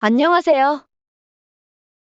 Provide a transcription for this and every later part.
안녕하세요.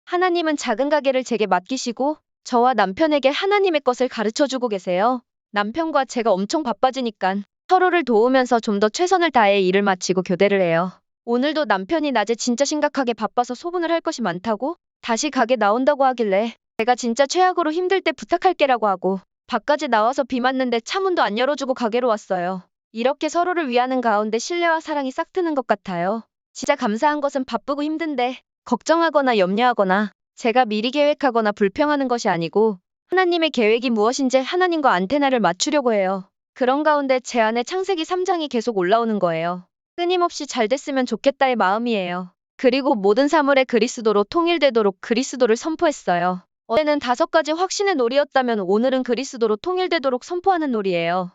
하나님은 작은 가게를 제게 맡기시고 저와 남편에게 하나님의 것을 가르쳐 주고 계세요. 남편과 제가 엄청 바빠지니까 서로를 도우면서 좀 더 최선을 다해 일을 마치고 교대를 해요. 오늘도 남편이 낮에 진짜 심각하게 바빠서 소분을 할 것이 많다고 다시 가게 나온다고 하길래 제가 진짜 최악으로 힘들 때 부탁할게라고 하고 밖까지 나와서 비 맞는데 차문도 안 열어주고 가게로 왔어요. 이렇게 서로를 위하는 가운데 신뢰와 사랑이 싹 트는 것 같아요. 진짜 감사한 것은 바쁘고 힘든데 걱정하거나 염려하거나 제가 미리 계획하거나 불평하는 것이 아니고 하나님의 계획이 무엇인지 하나님과 안테나를 맞추려고 해요. 그런 가운데 제 안에 창세기 3장이 계속 올라오는 거예요. 끊임없이 잘 됐으면 좋겠다의 마음이에요. 그리고 모든 사물에 그리스도로 통일되도록 그리스도를 선포했어요. 어제는 5가지 확신의 놀이였다면 오늘은 그리스도로 통일되도록 선포하는 놀이예요.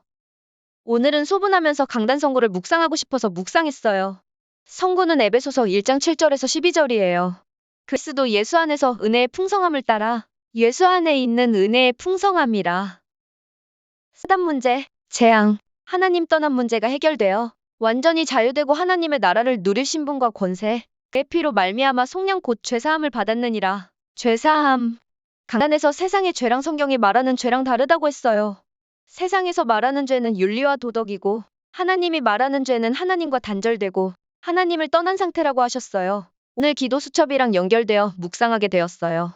오늘은 소분하면서 강단 선고를 묵상하고 싶어서 묵상했어요. 선고는 에베소서 1장 7절에서 12절이에요. 그리스도 예수 안에서 은혜의 풍성함을 따라 예수 안에 있는 은혜의 풍성함이라. 사단 문제, 재앙, 하나님 떠난 문제가 해결되어 완전히 자유되고 하나님의 나라를 누릴 신분과 권세, 그 피로 말미암아 속량 곧 죄사함을 받았느니라. 죄사함. 강단에서 세상의 죄랑 성경이 말하는 죄랑 다르다고 했어요. 세상에서 말하는 죄는 윤리와 도덕이고 하나님이 말하는 죄는 하나님과 단절되고 하나님을 떠난 상태라고 하셨어요. 오늘 기도 수첩이랑 연결되어 묵상하게 되었어요.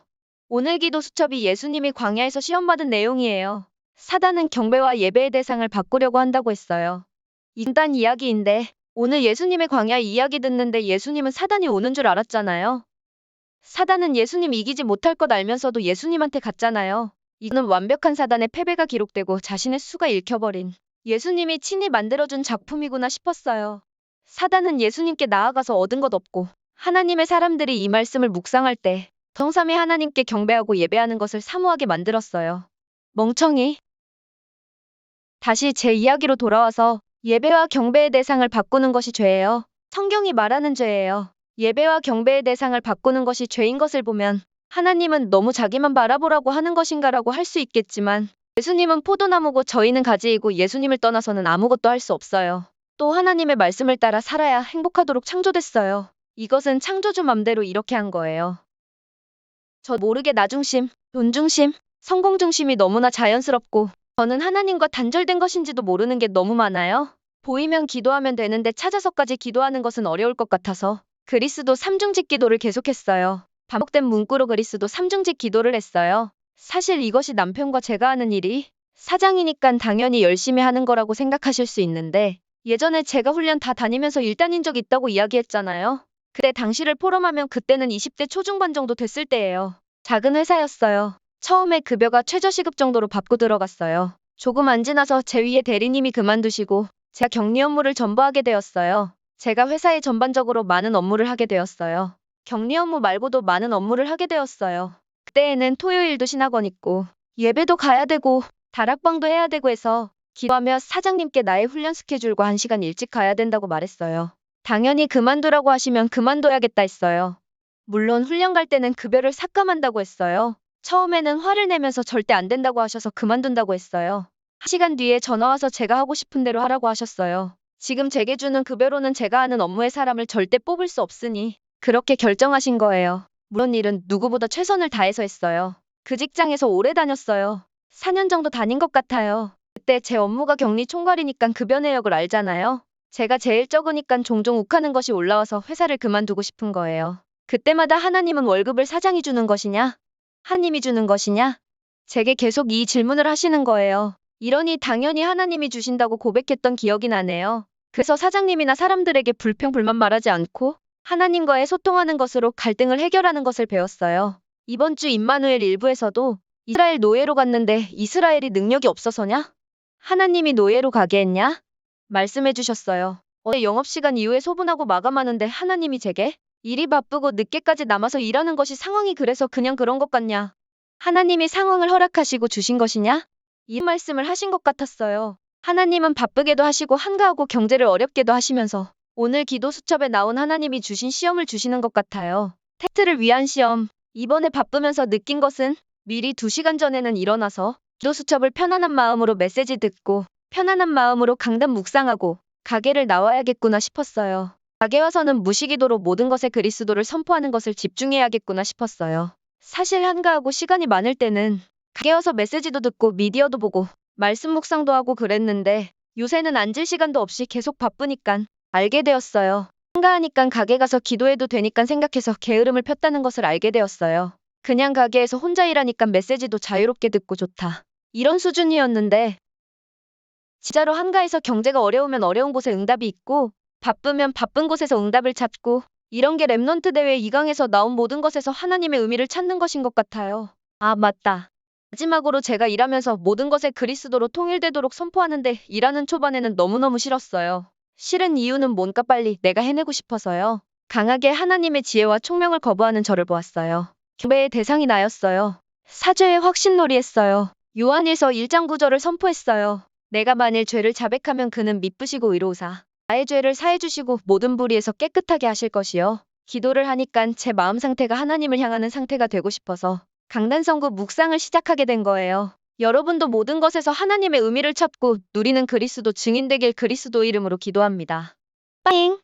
오늘 기도 수첩이 예수님이 광야에서 시험받은 내용이에요. 사단은 경배와 예배의 대상을 바꾸려고 한다고 했어요. 인단 이야기인데 오늘 예수님의 광야 이야기 듣는데 예수님은 사단이 오는 줄 알았잖아요. 사단은 예수님 이기지 못할 것 알면서도 예수님한테 갔잖아요. 이는 완벽한 사단의 패배가 기록되고 자신의 수가 읽혀버린 예수님이 친히 만들어준 작품이구나 싶었어요. 사단은 예수님께 나아가서 얻은 것 없고 하나님의 사람들이 이 말씀을 묵상할 때 성삼위 하나님께 경배하고 예배하는 것을 사모하게 만들었어요. 멍청이. 다시 제 이야기로 돌아와서 예배와 경배의 대상을 바꾸는 것이 죄예요. 성경이 말하는 죄예요. 예배와 경배의 대상을 바꾸는 것이 죄인 것을 보면 하나님은 너무 자기만 바라보라고 하는 것인가라고 할 수 있겠지만 예수님은 포도나무고 저희는 가지이고 예수님을 떠나서는 아무것도 할 수 없어요. 또 하나님의 말씀을 따라 살아야 행복하도록 창조됐어요. 이것은 창조주 맘대로 이렇게 한 거예요. 저 모르게 나중심, 돈중심, 성공중심이 너무나 자연스럽고 저는 하나님과 단절된 것인지도 모르는 게 너무 많아요. 보이면 기도하면 되는데 찾아서까지 기도하는 것은 어려울 것 같아서 그리스도 삼중직 기도를 계속했어요. 반복된 문구로 그리스도 삼중직 기도를 했어요. 사실 이것이 남편과 제가 하는 일이 사장이니깐 당연히 열심히 하는 거라고 생각하실 수 있는데 예전에 제가 훈련 다 다니면서 일단인 적 있다고 이야기했잖아요. 그때 당시를 포럼하면 그때는 20대 초중반 정도 됐을 때예요. 작은 회사였어요. 처음에 급여가 최저시급 정도로 받고 들어갔어요. 조금 안 지나서 제 위에 대리님이 그만두시고 제가 격리 업무를 전부하게 되었어요. 제가 회사에 전반적으로 많은 업무를 하게 되었어요. 격리 업무 말고도 많은 업무를 하게 되었어요. 그때에는 토요일도 신학원 있고 예배도 가야 되고 다락방도 해야 되고 해서 기도하며 사장님께 나의 훈련 스케줄과 1시간 일찍 가야 된다고 말했어요. 당연히 그만두라고 하시면 그만둬야겠다 했어요. 물론 훈련 갈 때는 급여를 삭감한다고 했어요. 처음에는 화를 내면서 절대 안 된다고 하셔서 그만둔다고 했어요. 1시간 뒤에 전화 와서 제가 하고 싶은 대로 하라고 하셨어요. 지금 제게 주는 급여로는 제가 하는 업무의 사람을 절대 뽑을 수 없으니 그렇게 결정하신 거예요. 물론 일은 누구보다 최선을 다해서 했어요. 그 직장에서 오래 다녔어요. 4년 정도 다닌 것 같아요. 그때 제 업무가 격리 총괄이니까 급여 내역을 알잖아요. 제가 제일 적으니까 종종 욱하는 것이 올라와서 회사를 그만두고 싶은 거예요. 그때마다 하나님은 월급을 사장이 주는 것이냐? 하나님이 주는 것이냐? 제게 계속 이 질문을 하시는 거예요. 이러니 당연히 하나님이 주신다고 고백했던 기억이 나네요. 그래서 사장님이나 사람들에게 불평 불만 말하지 않고 하나님과의 소통하는 것으로 갈등을 해결하는 것을 배웠어요. 이번 주 임마누엘 일부에서도 이스라엘 노예로 갔는데 이스라엘이 능력이 없어서냐? 하나님이 노예로 가게 했냐? 말씀해 주셨어요. 어제 영업시간 이후에 소분하고 마감하는데 하나님이 제게 일이 바쁘고 늦게까지 남아서 일하는 것이 상황이 그래서 그냥 그런 것 같냐? 하나님이 상황을 허락하시고 주신 것이냐? 이 말씀을 하신 것 같았어요. 하나님은 바쁘게도 하시고 한가하고 경제를 어렵게도 하시면서 오늘 기도 수첩에 나온 하나님이 주신 시험을 주시는 것 같아요. 테스트를 위한 시험. 이번에 바쁘면서 느낀 것은 미리 2시간 전에는 일어나서 기도 수첩을 편안한 마음으로 메시지 듣고 편안한 마음으로 강단 묵상하고 가게를 나와야겠구나 싶었어요. 가게 와서는 무시기도로 모든 것에 그리스도를 선포하는 것을 집중해야겠구나 싶었어요. 사실 한가하고 시간이 많을 때는 가게 와서 메시지도 듣고 미디어도 보고 말씀 묵상도 하고 그랬는데 요새는 앉을 시간도 없이 계속 바쁘니깐 알게 되었어요. 한가하니깐 가게 가서 기도해도 되니깐 생각해서 게으름을 폈다는 것을 알게 되었어요. 그냥 가게에서 혼자 일하니깐 메시지도 자유롭게 듣고 좋다. 이런 수준이었는데 진짜로 한가해서 경제가 어려우면 어려운 곳에 응답이 있고 바쁘면 바쁜 곳에서 응답을 찾고 이런 게 렘넌트 대회 2강에서 나온 모든 것에서 하나님의 의미를 찾는 것인 것 같아요. 아, 맞다. 마지막으로 제가 일하면서 모든 것에 그리스도로 통일되도록 선포하는데 일하는 초반에는 너무너무 싫었어요. 싫은 이유는 뭔가 빨리 내가 해내고 싶어서요. 강하게 하나님의 지혜와 총명을 거부하는 저를 보았어요. 경배의 대상이 나였어요. 사죄의 확신놀이 했어요. 요한일서 1장 9절을 선포했어요. 내가 만일 죄를 자백하면 그는 미쁘시고 의로우사 나의 죄를 사해 주시고 모든 불의에서 깨끗하게 하실 것이요. 기도를 하니깐 제 마음 상태가 하나님을 향하는 상태가 되고 싶어서 강단성구 묵상을 시작하게 된 거예요. 여러분도 모든 것에서 하나님의 의미를 찾고 누리는 그리스도 증인 되길 그리스도 이름으로 기도합니다. 빠잉!